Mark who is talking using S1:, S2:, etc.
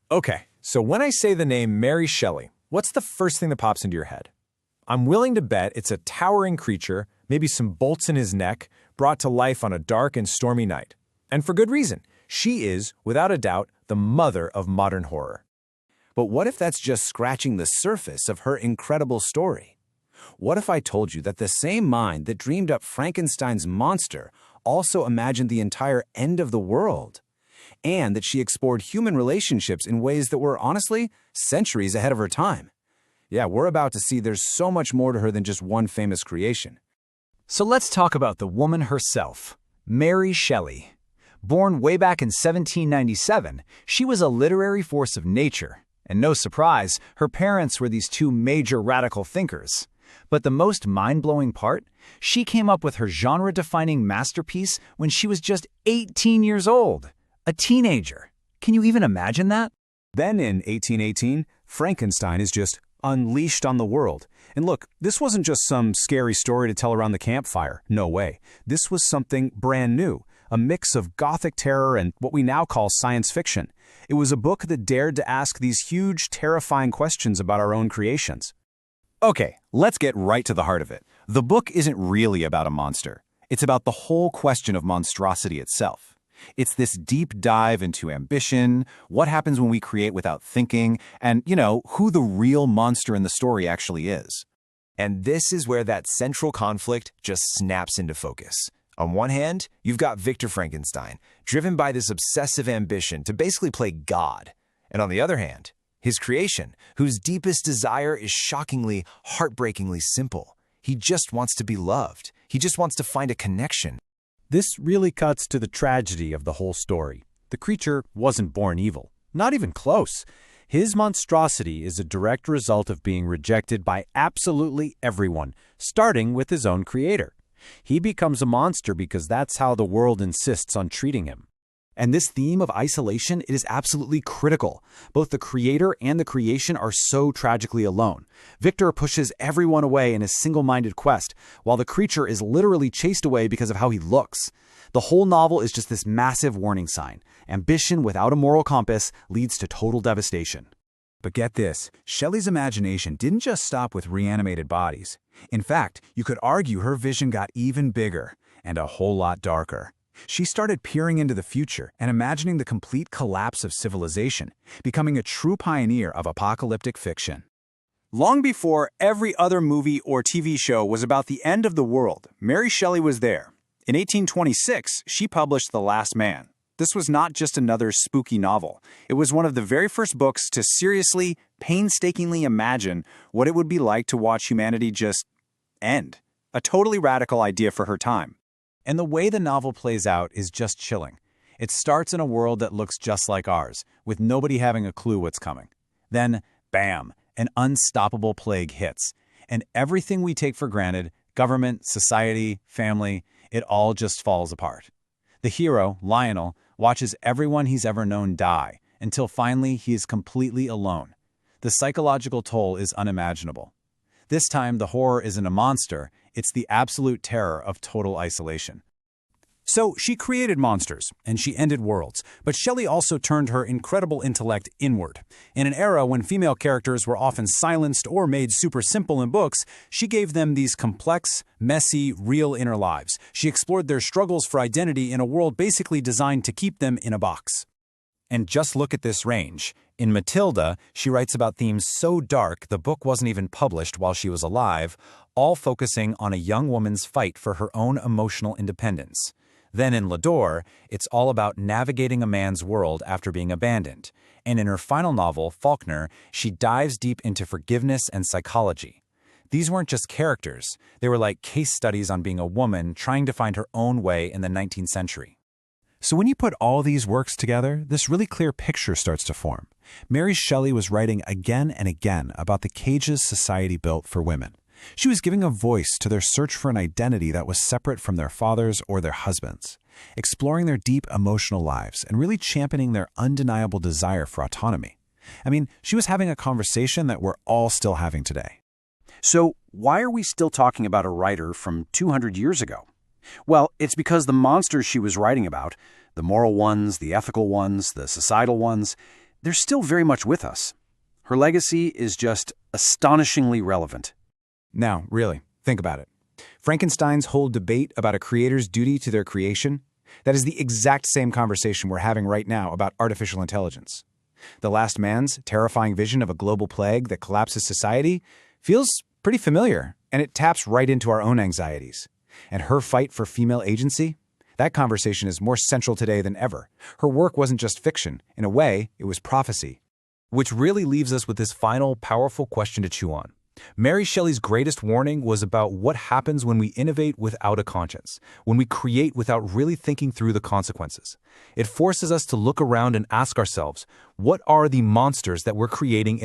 S1: Okay, so when I say the name Mary Shelley, what's the first thing that pops into your head? I'm willing to bet it's a towering creature, maybe some bolts in his neck, brought to life on a dark and stormy night. And for good reason. She is, without a doubt, the mother of modern horror.
S2: But what if that's just scratching the surface of her incredible story? What if I told you that the same mind that dreamed up Frankenstein's monster also imagined the entire end of the world? And that she explored human relationships in ways that were, honestly, centuries ahead of her time. Yeah, we're about to see there's so much more to her than just one famous creation.
S3: So let's talk about the woman herself, Mary Shelley. Born way back in 1797, she was a literary force of nature. And no surprise, her parents were these two major radical thinkers. But the most mind-blowing part? She came up with her genre-defining masterpiece when she was just 18 years old. A teenager. Can you even imagine that?
S2: Then in 1818, Frankenstein is just unleashed on the world. And look, this wasn't just some scary story to tell around the campfire. No way. This was something brand new, a mix of gothic terror and what we now call science fiction. It was a book that dared to ask these huge, terrifying questions about our own creations. Okay, let's get right to the heart of it. The book isn't really about a monster. It's about the whole question of monstrosity itself. It's this deep dive into ambition, what happens when we create without thinking, and, who the real monster in the story actually is.
S1: And this is where that central conflict just snaps into focus. On one hand, you've got Victor Frankenstein, driven by this obsessive ambition to basically play God. And on the other hand, his creation, whose deepest desire is shockingly, heartbreakingly simple. He just wants to be loved. He just wants to find a connection.
S4: This really cuts to the tragedy of the whole story. The creature wasn't born evil, not even close. His monstrosity is a direct result of being rejected by absolutely everyone, starting with his own creator. He becomes a monster because that's how the world insists on treating him. And this theme of isolation, it is absolutely critical. Both the creator and the creation are so tragically alone. Victor pushes everyone away in his single-minded quest, while the creature is literally chased away because of how he looks. The whole novel is just this massive warning sign. Ambition without a moral compass leads to total devastation.
S2: But get this, Shelley's imagination didn't just stop with reanimated bodies. In fact, you could argue her vision got even bigger and a whole lot darker. She started peering into the future and imagining the complete collapse of civilization, becoming a true pioneer of apocalyptic fiction. Long before every other movie or TV show was about the end of the world, Mary Shelley was there. In 1826, she published The Last Man. This was not just another spooky novel. It was one of the very first books to seriously, painstakingly imagine what it would be like to watch humanity just end. A totally radical idea for her time.
S4: And the way the novel plays out is just chilling. It starts in a world that looks just like ours, with nobody having a clue what's coming. Then, bam, an unstoppable plague hits. And everything we take for granted, government, society, family, it all just falls apart. The hero, Lionel, watches everyone he's ever known die, until finally he is completely alone. The psychological toll is unimaginable. This time, the horror isn't a monster, it's the absolute terror of total isolation. So she created monsters, and she ended worlds, but Shelley also turned her incredible intellect inward. In an era when female characters were often silenced or made super simple in books, she gave them these complex, messy, real inner lives. She explored their struggles for identity in a world basically designed to keep them in a box. And just look at this range. In Matilda, she writes about themes so dark the book wasn't even published while she was alive, all focusing on a young woman's fight for her own emotional independence. Then in Lador, it's all about navigating a man's world after being abandoned. And in her final novel, Faulkner, she dives deep into forgiveness and psychology. These weren't just characters, they were like case studies on being a woman trying to find her own way in the 19th century. So when you put all these works together, this really clear picture starts to form. Mary Shelley was writing again and again about the cages society built for women. She was giving a voice to their search for an identity that was separate from their fathers or their husbands, exploring their deep emotional lives and really championing their undeniable desire for autonomy. I mean, she was having a conversation that we're all still having today.
S5: So why are we still talking about a writer from 200 years ago? Well, it's because the monsters she was writing about, the moral ones, the ethical ones, the societal ones, they're still very much with us. Her legacy is just astonishingly relevant.
S2: Now, really, think about it. Frankenstein's whole debate about a creator's duty to their creation, that is the exact same conversation we're having right now about artificial intelligence. The Last Man's terrifying vision of a global plague that collapses society feels pretty familiar, and it taps right into our own anxieties. And her fight for female agency? That conversation is more central today than ever. Her work wasn't just fiction. In a way, it was prophecy.
S3: Which really leaves us with this final, powerful question to chew on. Mary Shelley's greatest warning was about what happens when we innovate without a conscience, when we create without really thinking through the consequences. It forces us to look around and ask ourselves, what are the monsters that we're creating in our